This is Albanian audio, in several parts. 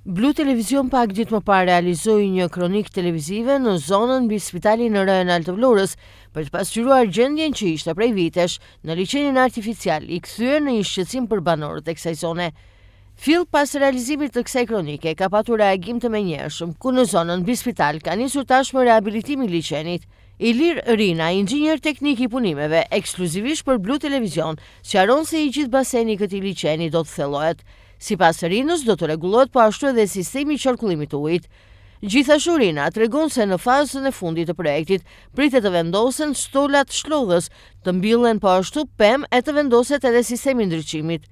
Blu Televizion pak ditë më parë realizoi një kronik televizive në zonën mbi spitalin në Rënal të Vlorës për të pasqyruar gjendjen që ishte prej vitesh në liçenin artificial i kthyer në një shqetësim për banorët e kësaj zone. Fill pas realizimit të kësaj kronike ka patur reagim të menjëhershëm, ku në zonën mbi spital ka nisur tashmë rehabilitimi i liçenit. Ilir Rina, inxhinier teknik i punimeve, ekskluzivisht për Blu Televizion, sqaron se i gjithë baseni i këtij liçeni do të thellohet. Sipas Rinës, do të rregullohet po ashtu edhe sistemi i qarkullimit të ujit. Gjithashtu Rina tregon se në fazën e fundit të projektit pritet të vendosen stolat shlodhës, të mbillen po ashtu pemë e të vendoset edhe sistemi i ndriçimit.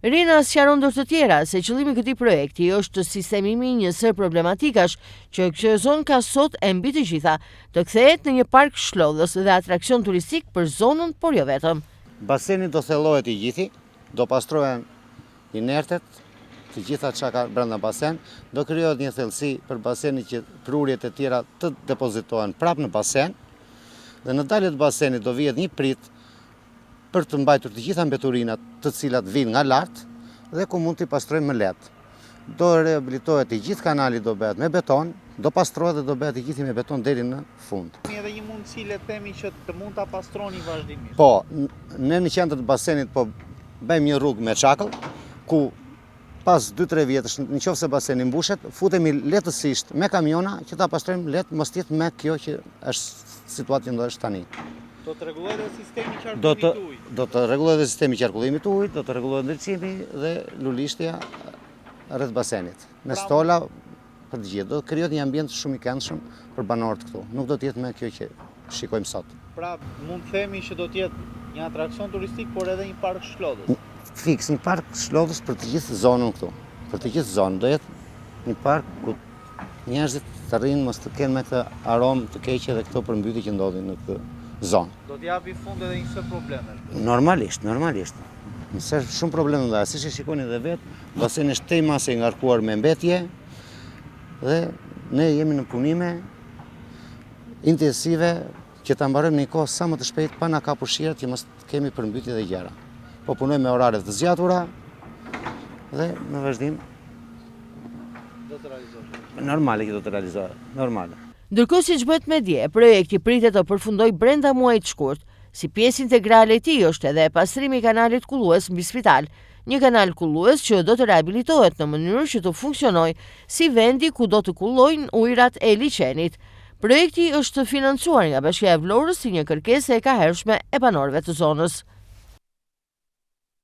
Rina sqaron ndër të tjera se qëllimi i këtij projekti është sistemimi i një sër problematikash që kjo zonë ka sot e mbi të gjitha, të kthehet në një park shlodhës dhe atraksion turistik për zonën, por jo vetëm. Baseni do thellohet i gjithi, do pastrohen inertet, të gjitha çka ka brenda basen, do krijohet një thellësi për basenin që prurjet e tjera të depozitohen prapë në basen, dhe në dalje të basenit do vihet një prit për të mbajtur të gjitha mbeturinat të cilat vijnë nga lart dhe ku mund t'i pastrojmë me lehtë. Do rehabilitohet i gjithë kanali, do bëhet me beton, do pastrohet dhe do bëhet i gjithi me beton deri në fund. Kemi edhe një mundësi le të themi që të mund ta pastroni vazhdimisht. Po, ne në qendër të basenit po bëjmë një rrugë me çakëll, ku pas 2-3 vjetësh, nëse baseni mbushet, futemi lehtësisht me kamiona që ta pastrojmë lehtë, mos jetë me kjo që është situata që është tani. Do të rregullohet edhe sistemi i qarkullimit të ujit. Do të rregullohet edhe sistemi i qarkullimit të ujit, do të rregullohet ndriçimi dhe lulishtja rreth basenit. Me stola për të gjithë. Do të krijohet një ambient shumë i këndshëm për banorët këtu. Nuk do të jetë me kjo që shikojmë sot. Pra, mund të themi që do të jetë një atraksion turistik, por edhe një park shlodhës. Fiks, një park shlodhës për të gjithë zonën këtu. Për të gjithë zonën do jetë një park ku njerëzit të rrinë mos të kenë me këtë aromë të keqe dhe këto përmbytje që ndodhin në këtë zonë. Do të japi fund edhe një sër probleme. Normalisht. Nëse shumë probleme nda, siç e shikoni edhe vetë, baseni është tej mase i ngarkuar me mbetje dhe ne jemi në punime intensive që ta mbarojmë në një kohë sa më të shpejt pa na kapur shirat që mos kemi përmbytje dhe gjëra. Po punojmë me orare të zgjatura dhe në vazhdim do të realizohet. Normale që do të realizohet, normale. Ndërkohë siç bëhet me dje, projekti pritet të përfundojë brenda muajit të shkurt. Si pjesë integrale e tij është edhe pastrimi i kanalit kullues mbi spital, një kanal kullues që do të rehabilitohet në mënyrë që të funksionojë si vendi ku do të kullojnë ujërat e liçenit. Projekti është financuar nga Bashkia e Vlorës si një kërkesë e kahershme e banorëve të zonës.